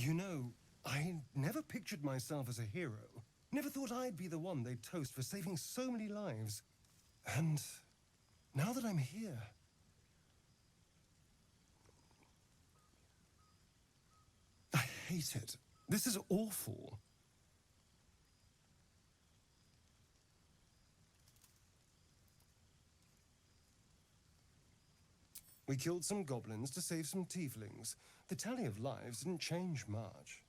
You know, I never pictured myself as a hero. Never thought I'd be the one they'd toast for saving so many lives. And now that I'm here... I hate it. This is awful. We killed some goblins to save some tieflings. The tally of lives didn't change much.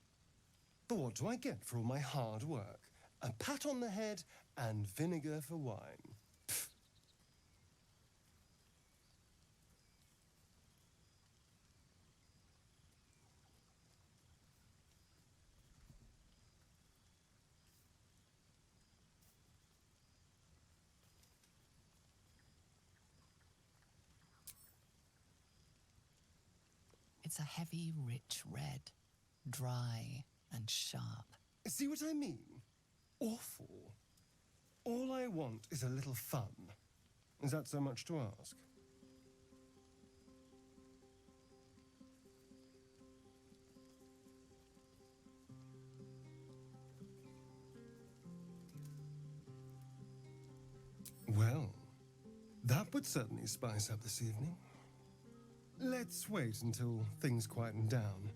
But what do I get for all my hard work? A pat on the head and vinegar for wine. Pfft. It's a heavy, rich red, dry and sharp. See what I mean? Awful. All I want is a little fun. Is that so much to ask? Well, that would certainly spice up this evening. Let's wait until things quieten down.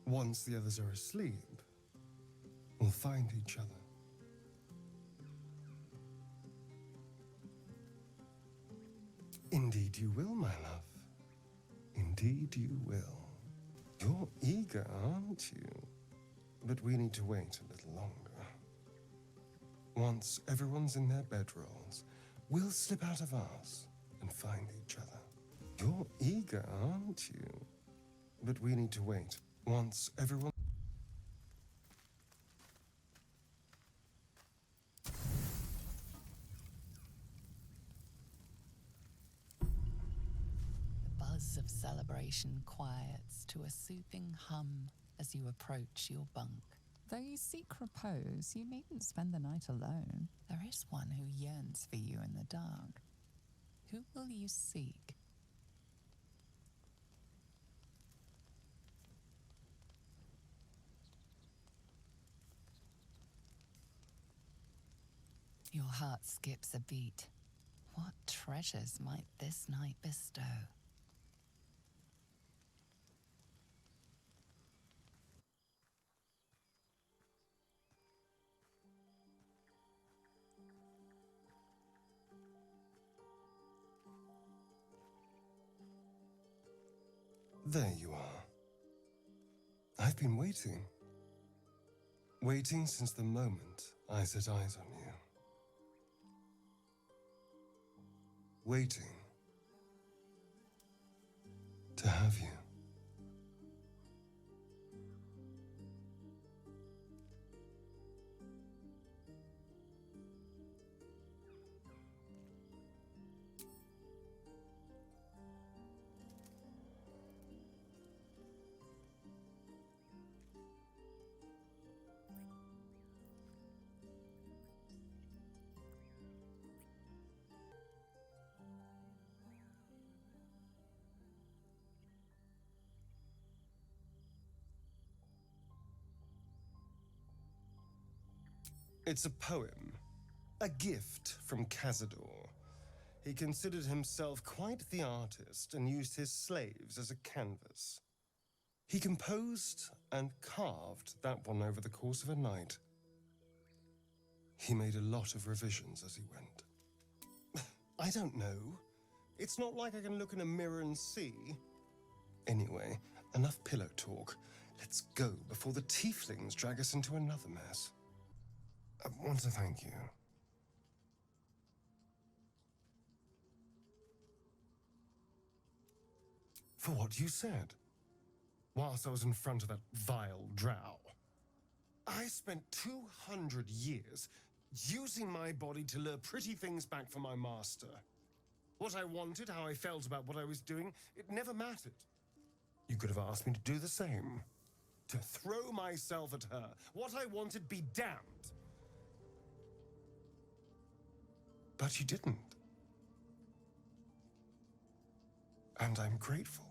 Once the others are asleep, we'll find each other. Indeed you will, my love. Indeed you will. You're eager, aren't you? But we need to wait a little longer. Once everyone's in their bedrolls, we'll slip out of ours and find each other. You're eager, aren't you? But we need to wait. Once everyone... The buzz of celebration quiets to a soothing hum as you approach your bunk. Though you seek repose, you needn't spend the night alone. There is one who yearns for you in the dark. Who will you seek? Your heart skips a beat. What treasures might this night bestow? There you are. I've been waiting. Waiting since the moment I set eyes on you. Waiting to have you. It's a poem, a gift from Cazador. He considered himself quite the artist and used his slaves as a canvas. He composed and carved that one over the course of a night. He made a lot of revisions as he went. I don't know. It's not like I can look in a mirror and see. Anyway, enough pillow talk. Let's go before the tieflings drag us into another mess. I want to thank you. For what you said, whilst I was in front of that vile drow. I spent 200 years using my body to lure pretty things back for my master. What I wanted, how I felt about what I was doing, it never mattered. You could have asked me to do the same. To throw myself at her. What I wanted be damned. But you didn't. And I'm grateful.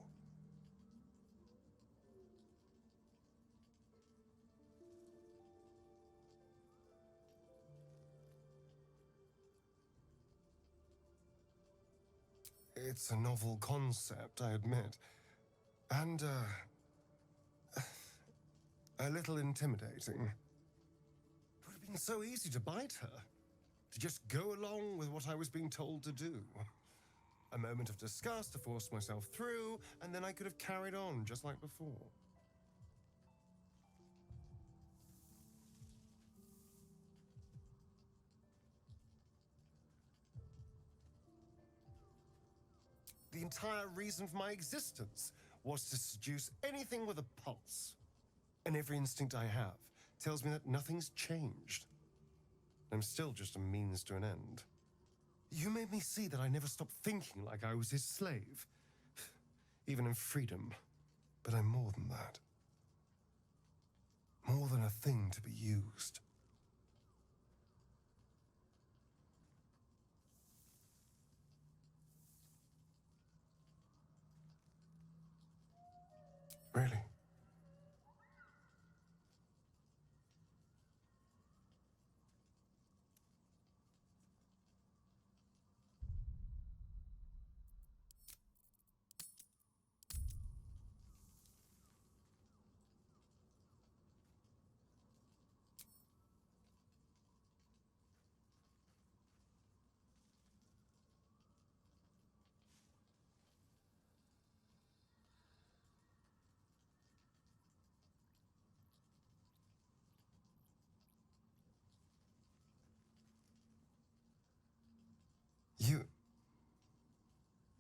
It's a novel concept, I admit. And, a little intimidating. It would have been so easy to bite her. To just go along with what I was being told to do. A moment of disgust to force myself through, and then I could have carried on just like before. The entire reason for my existence was to seduce anything with a pulse. And every instinct I have tells me that nothing's changed. I'm still just a means to an end. You made me see that I never stopped thinking like I was his slave. Even in freedom. But I'm more than that. More than a thing to be used. Really?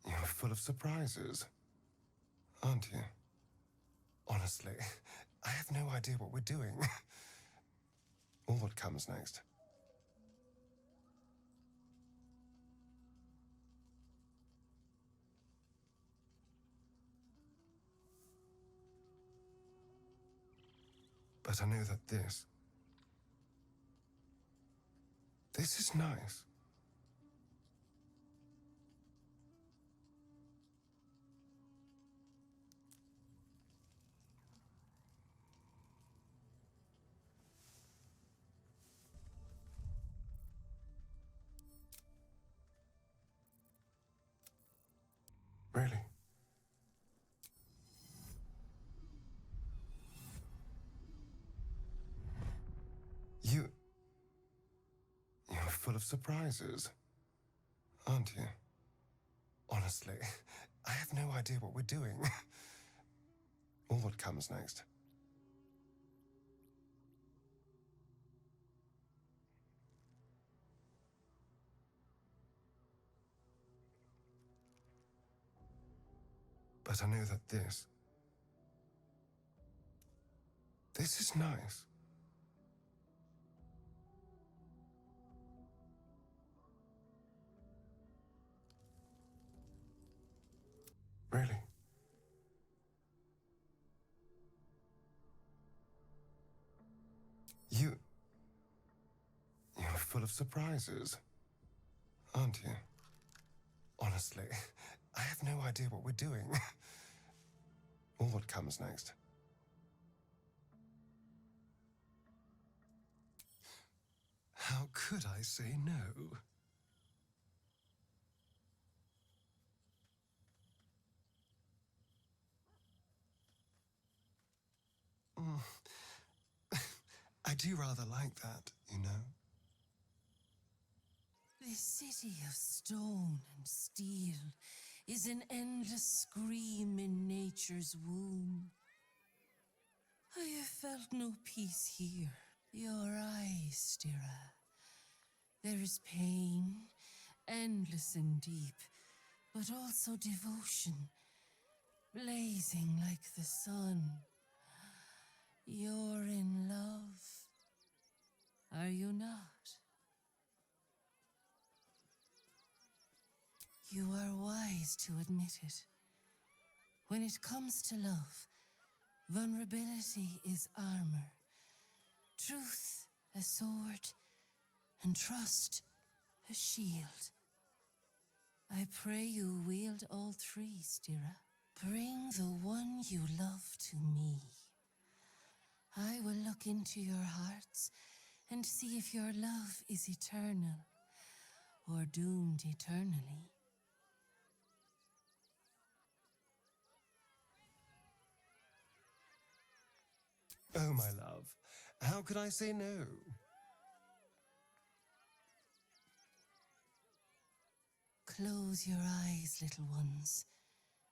You're full of surprises, aren't you? Honestly, I have no idea what we're doing. Or what comes next. But I know that this is nice. Really? You're full of surprises, aren't you? Honestly, I have no idea what we're doing. Or what comes next. But I know that this is nice. Really? You're full of surprises, aren't you? Honestly, I have no idea what we're doing. Or what comes next. How could I say no? I do rather like that, you know? This city of stone and steel is an endless scream in nature's womb. I have felt no peace here. Your eyes, Stira. There is pain, endless and deep, but also devotion, blazing like the sun. You're in love, are you not? You are wise to admit it. When it comes to love, vulnerability is armor, truth a sword, and trust a shield. I pray you wield all three, Stira. Bring the one you love to me. I will look into your hearts and see if your love is eternal or doomed eternally. Oh, my love, how could I say no? Close your eyes, little ones.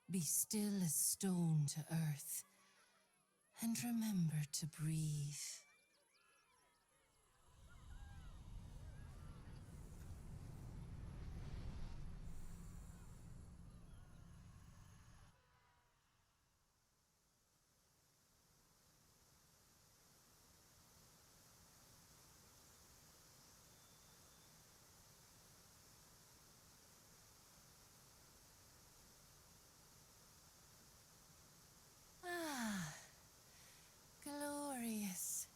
Be still as stone to earth. And remember to breathe. Ah, glorious.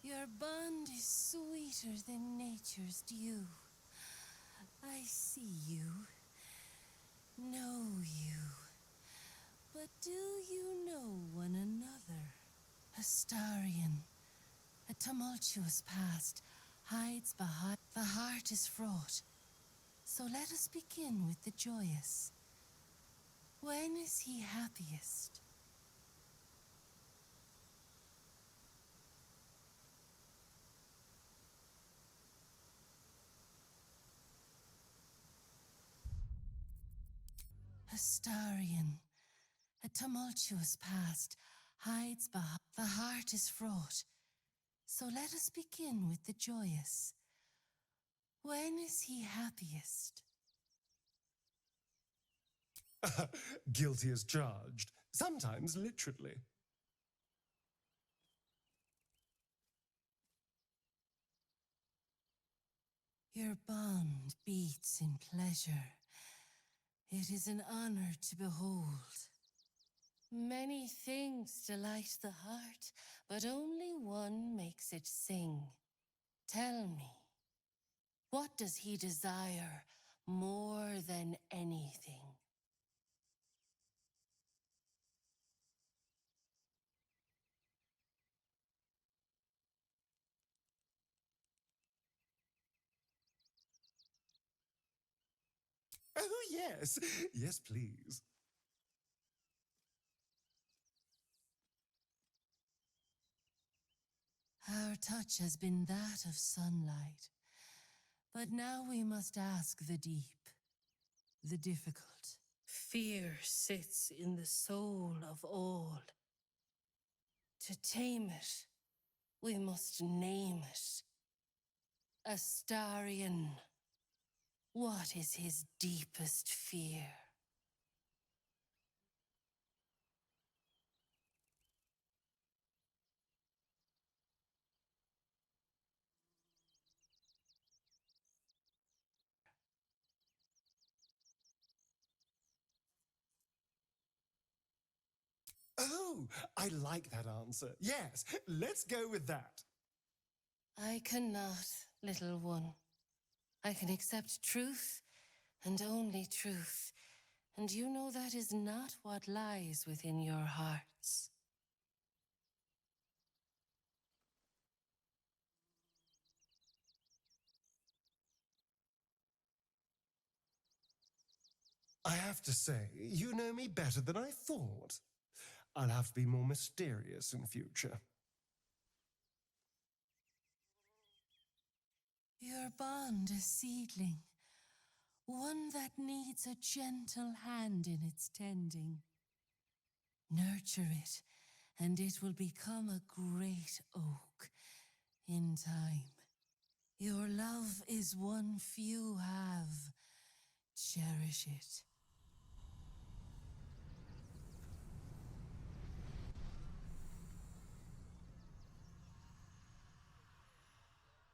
Your bond is sweeter than nature's dew. I see you, know you. But do you know one another? Astarion, a tumultuous past hides behind. The heart is fraught. So let us begin with the joyous. When is he happiest? Astarion, a tumultuous past hides behind. The heart is fraught. So let us begin with the joyous. When is he happiest? Guilty as charged, sometimes literally. Your bond beats in pleasure. It is an honor to behold. Many things delight the heart, but only one makes it sing. Tell me, what does he desire more than anything? Oh, yes. Yes, please. Our touch has been that of sunlight. But now we must ask the deep, the difficult. Fear sits in the soul of all. To tame it, we must name it. Astarion, what is his deepest fear? Oh, I like that answer. Yes, let's go with that. I cannot, little one. I can accept truth, and only truth. And you know that is not what lies within your hearts. I have to say, you know me better than I thought. I'll have to be more mysterious in future. Your bond a seedling, one that needs a gentle hand in its tending. Nurture it, and it will become a great oak in time. Your love is one few have. Cherish it.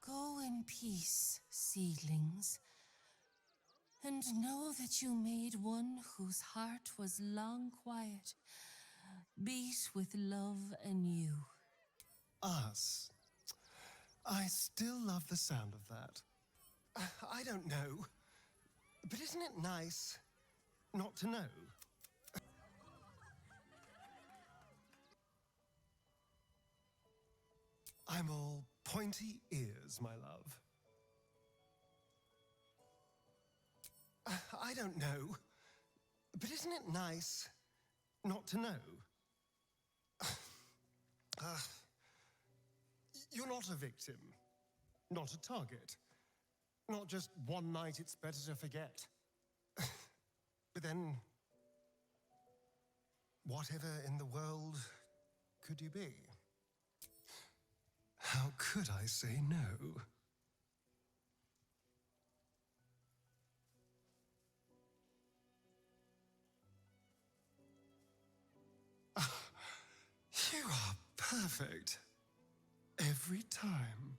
Go in peace, seedlings, and know that you made one whose heart was long quiet, beat with love anew. Us. I still love the sound of that. I don't know. But isn't it nice not to know? I'm all pointy ears, my love. I don't know. But isn't it nice not to know? Not a victim, not a target, not just one night it's better to forget. But then, whatever in the world could you be? How could I say no? You are perfect. Every time.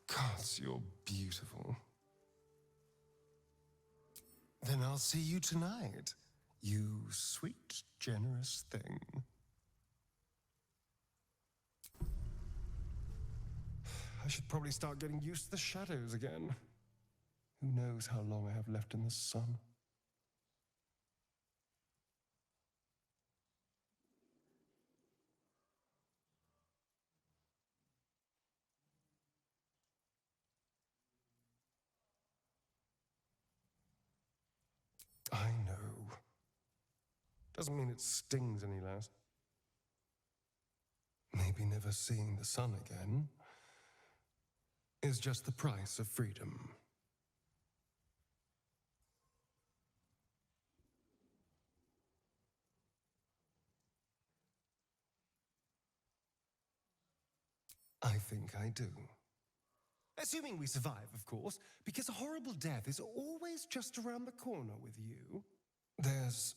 Gods, you're beautiful. Then I'll see you tonight, you sweet, generous thing. I should probably start getting used to the shadows again. Who knows how long I have left in the sun? I know. Doesn't mean it stings any less. Maybe never seeing the sun again is just the price of freedom. I think I do. Assuming we survive, of course, because a horrible death is always just around the corner with you. There's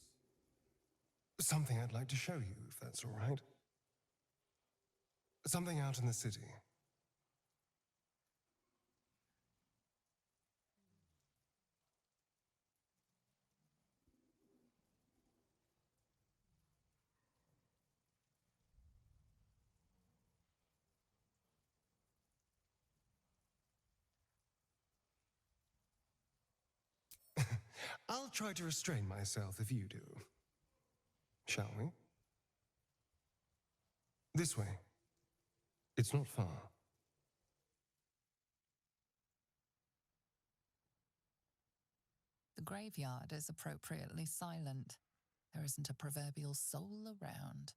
something I'd like to show you, if that's all right. Something out in the city. I'll try to restrain myself if you do. Shall we? This way. It's not far. The graveyard is appropriately silent. There isn't a proverbial soul around.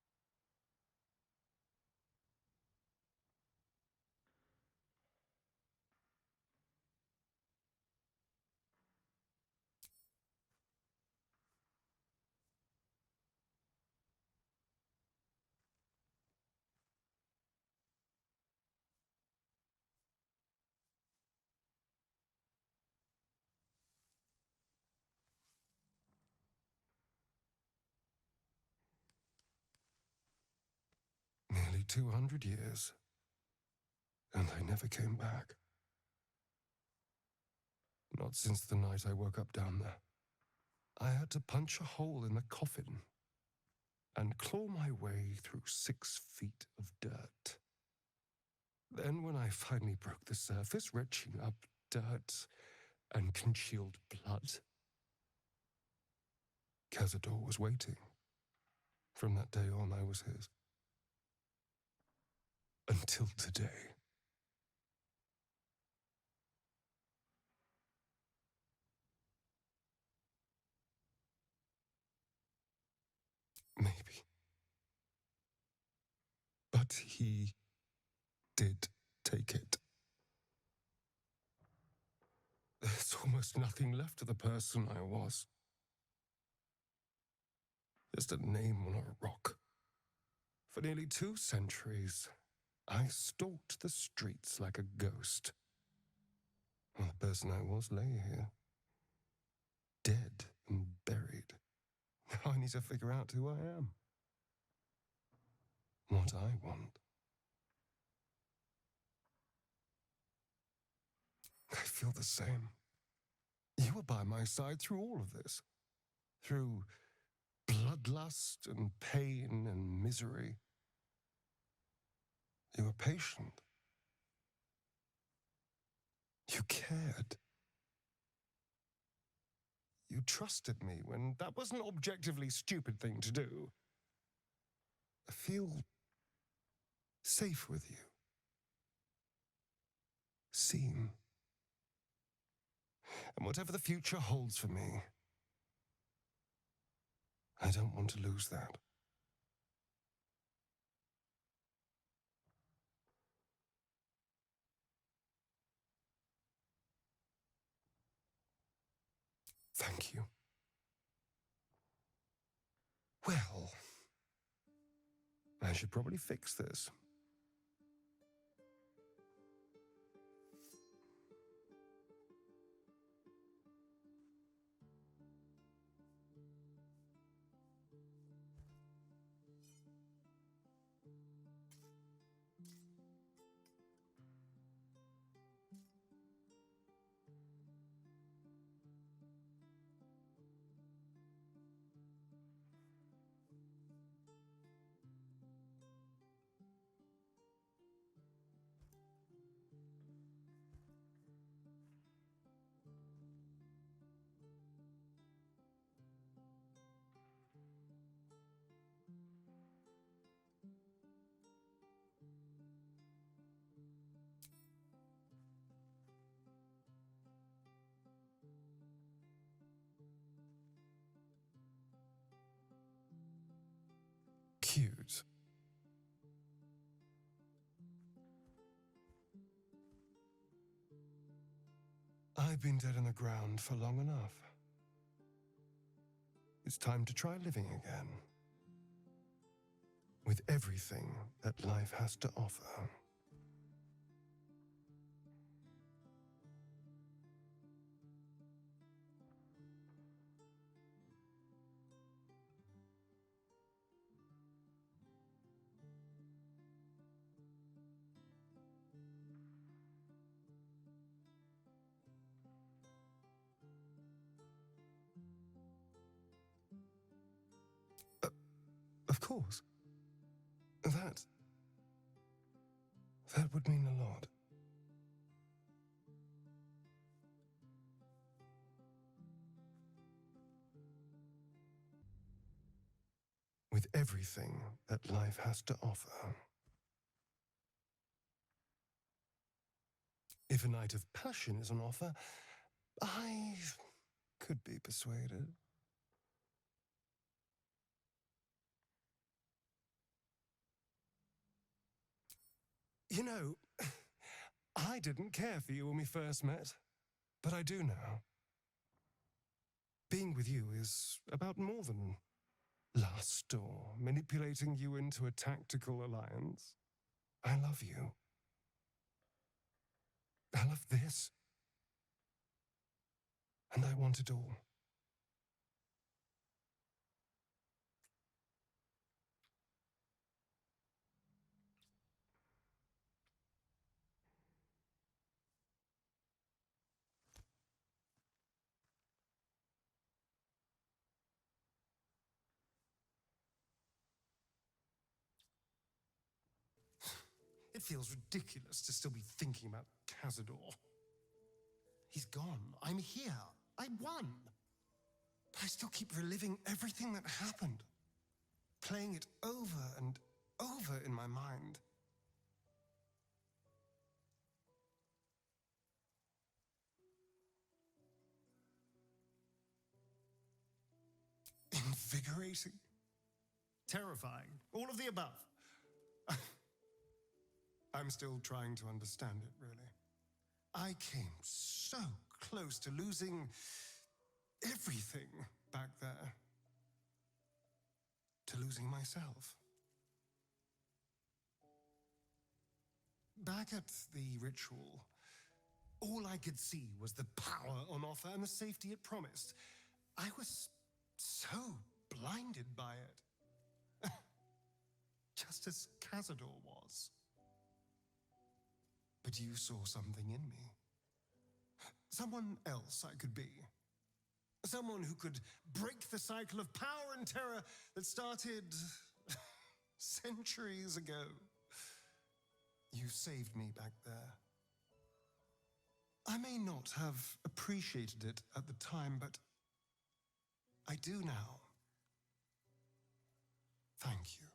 Nearly 200 years. And I never came back. Not since the night I woke up down there. I had to punch a hole in the coffin and claw my way through 6 feet of dirt. Then when I finally broke the surface, retching up dirt and congealed blood, Cazador was waiting. From that day on, I was his. Until today. Maybe. But he did take it. There's almost nothing left of the person I was. Just a name on a rock. For nearly 2 centuries, I stalked the streets like a ghost. Well, the person I was lay here. Dead and buried. Now I need to figure out who I am. What I want. I feel the same. You were by my side through all of this. Through bloodlust and pain and misery. You were patient. You cared. You trusted me when that was an objectively stupid thing to do. I feel safe with you. Seen. And whatever the future holds for me, I don't want to lose that. Thank you. Well, I should probably fix this. Cute. I've been dead in the ground for long enough. It's time to try living again. With everything that life has to offer. Of course. That would mean a lot. With everything that life has to offer. If a night of passion is on offer, I could be persuaded. You know, I didn't care for you when we first met, but I do now. Being with you is about more than lust or manipulating you into a tactical alliance. I love you. I love this. And I want it all. It feels ridiculous to still be thinking about Cazador. He's gone. I'm here. I won. But I still keep reliving everything that happened, playing it over and over in my mind. Invigorating. Terrifying. All of the above. I'm still trying to understand it, really. I came so close to losing everything back there. To losing myself. Back at the ritual, all I could see was the power on offer and the safety it promised. I was so blinded by it. Just as Cazador was. But you saw something in me. Someone else I could be. Someone who could break the cycle of power and terror that started centuries ago. You saved me back there. I may not have appreciated it at the time, but I do now. Thank you.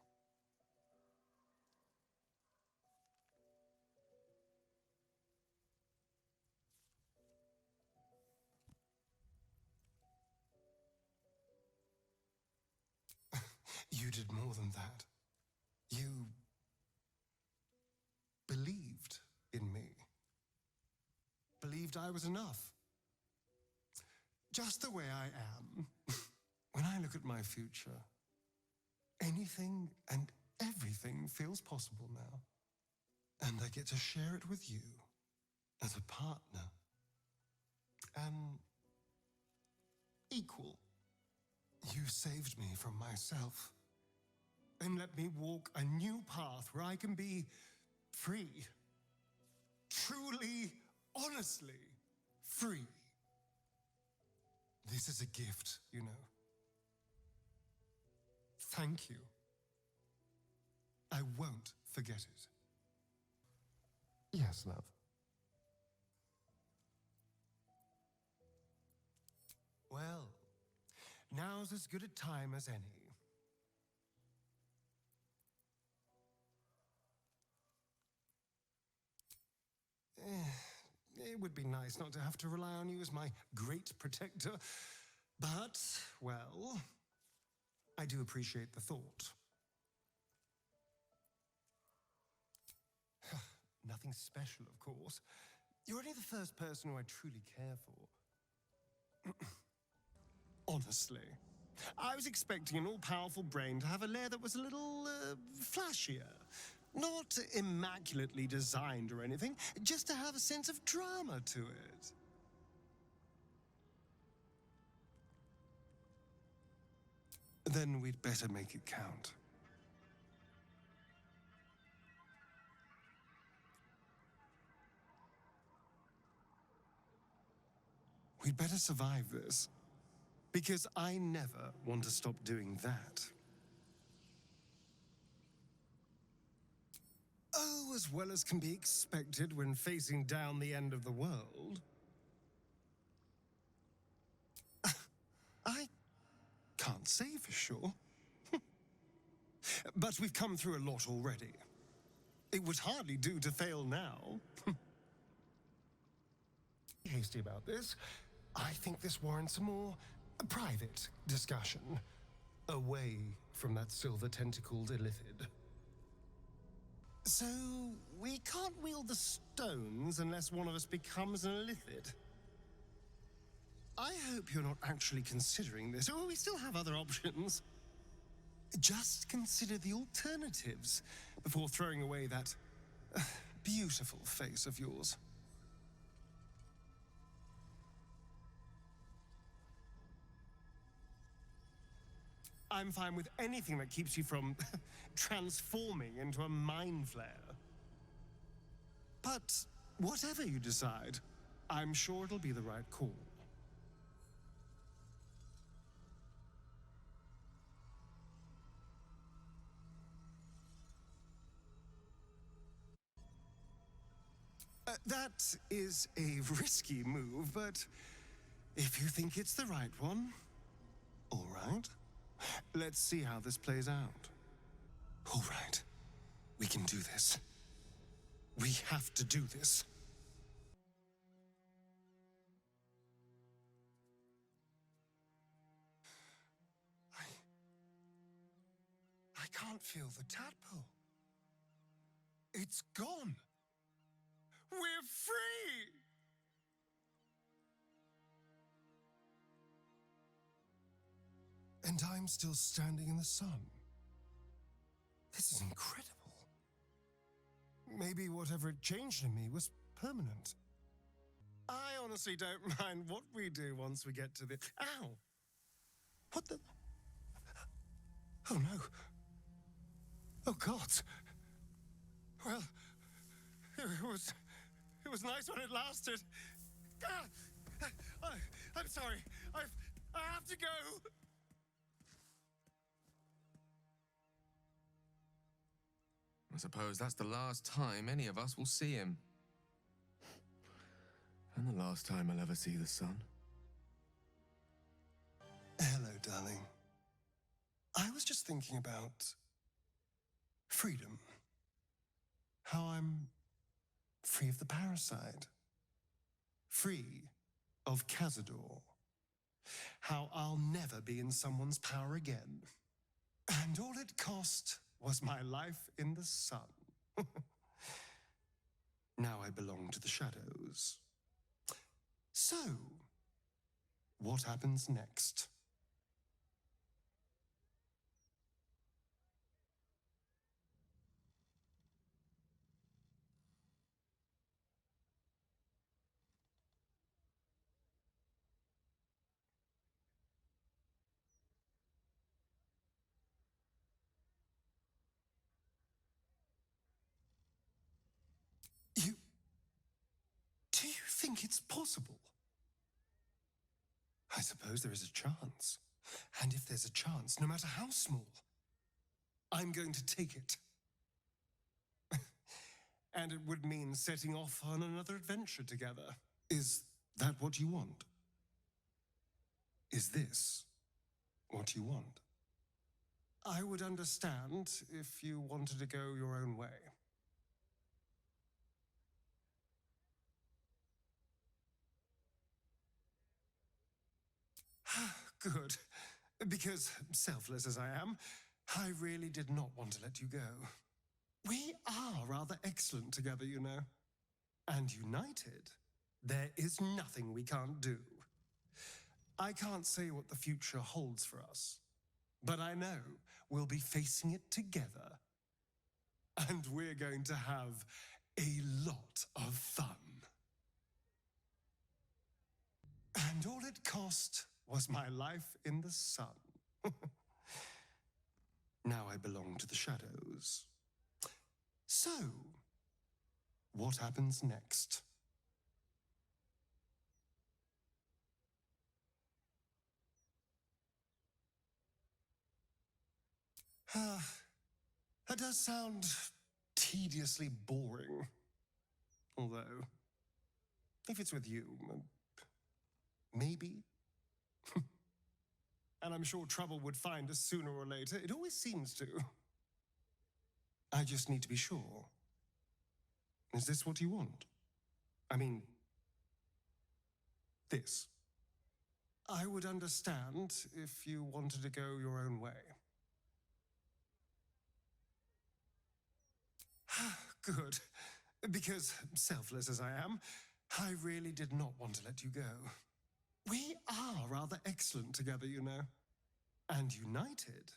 You did more than that. You believed in me. Believed I was enough. just the way I am. When I look at my future, anything and everything feels possible now. And I get to share it with you as a partner. An equal. You saved me from myself and let me walk a new path where I can be free. Truly, honestly free. This is a gift, you know. Thank you. I won't forget it. Yes, love. Well, now's as good a time as any. It would be nice not to have to rely on you as my great protector, but, well, I do appreciate the thought. Nothing special, of course. You're only the first person who I truly care for. Honestly, I was expecting an all-powerful brain to have a lair that was a little, flashier. Not immaculately designed or anything, just to have a sense of drama to it. Then we'd better make it count. We'd better survive this, because I never want to stop doing that. Oh, as well as can be expected when facing down the end of the world. I can't say for sure. But we've come through a lot already. It would hardly do to fail now. Hasty about this. I think this warrants a more private discussion, away from that silver-tentacled illithid. So, we can't wield the stones unless one of us becomes an illithid. I hope you're not actually considering this, or we still have other options. Just consider the alternatives before throwing away that beautiful face of yours. I'm fine with anything that keeps you from transforming into a mind flare. But whatever you decide, I'm sure it'll be the right call. That is a risky move, but if you think it's the right one, all right. Let's see how this plays out. All right. We can do this. We have to do this. I can't feel the tadpole. It's gone. We're free! And I'm still standing in the sun. This is incredible. Maybe whatever changed in me was permanent. I honestly don't mind what we do once we get to the... Ow! What the... Oh no. Oh God. Well, it was nice when it lasted. I'm sorry. I have to go. I suppose that's the last time any of us will see him. And the last time I'll ever see the sun. Hello, darling. I was just thinking about freedom. How I'm free of the parasite. Free of Cazador. How I'll never be in someone's power again. And all it cost was my life in the sun. Now I belong to the shadows. So, What happens next? You... Do you think it's possible? I suppose there is a chance. And if there's a chance, no matter how small, I'm going to take it. And it would mean setting off on another adventure together. Is that what you want? Is this what you want? I would understand if you wanted to go your own way. Good. Because, selfless as I am, I really did not want to let you go. We are rather excellent together, you know. And united, there is nothing we can't do. I can't say what the future holds for us, but I know we'll be facing it together. And we're going to have a lot of fun. And all it cost was my life in the sun. Now I belong to the shadows. So, what happens next? That does sound tediously boring. Although, if it's with you, maybe. And I'm sure trouble would find us sooner or later. It always seems to. I just need to be sure. Is this what you want? I mean, this. I would understand if you wanted to go your own way. Good. Because, selfless as I am, I really did not want to let you go. We are rather excellent together, you know. And united,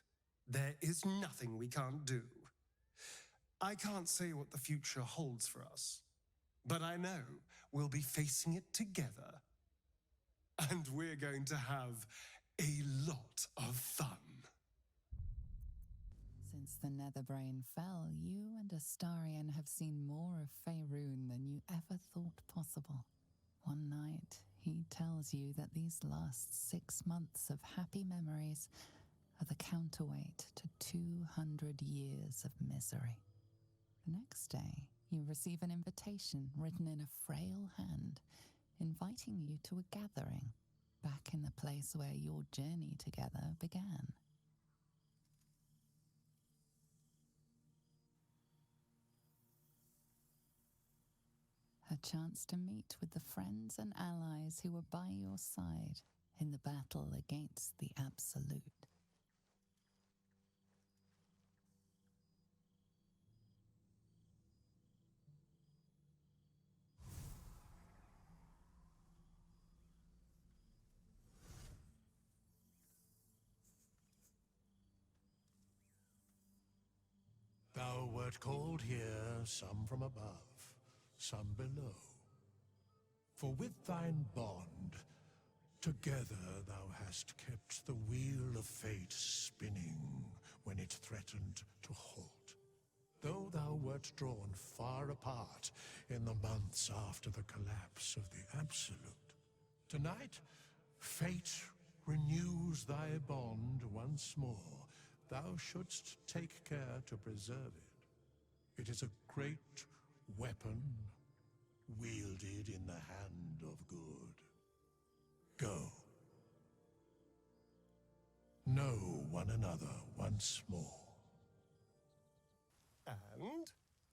there is nothing we can't do. I can't say what the future holds for us, but I know we'll be facing it together. And we're going to have a lot of fun. Since the Netherbrain fell, you and Astarion have seen more of Faerun than you ever thought possible. One night, he tells you that these last 6 months of happy memories are the counterweight to 200 years of misery. The next day, you receive an invitation written in a frail hand, inviting you to a gathering back in the place where your journey together began. A chance to meet with the friends and allies who were by your side in the battle against the Absolute. Thou wert called here, some from above, some below. For with thine bond, together thou hast kept the wheel of fate spinning when it threatened to halt. Though thou wert drawn far apart in the months after the collapse of the Absolute, tonight, fate renews thy bond once more. Thou shouldst take care to preserve it. It is a great weapon, wielded in the hand of good. Go. Know one another once more. And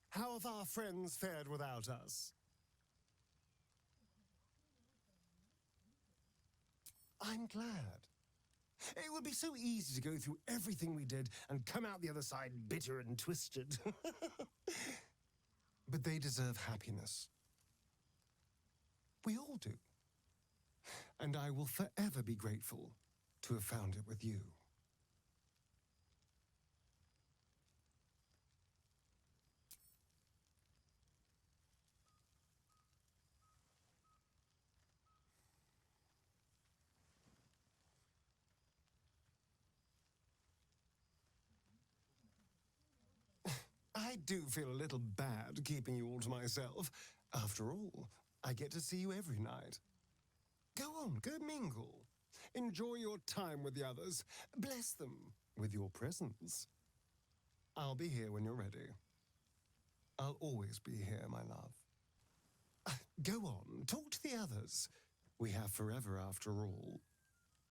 how have our friends fared without us? I'm glad. It would be so easy to go through everything we did and come out the other side bitter and twisted. But they deserve happiness. We all do. and I will forever be grateful to have found it with you. I do feel a little bad keeping you all to myself. After all, I get to see you every night. Go on, go mingle. Enjoy your time with the others. Bless them with your presence. I'll be here when you're ready. I'll always be here, my love. Go on, talk to the others. We have forever after all.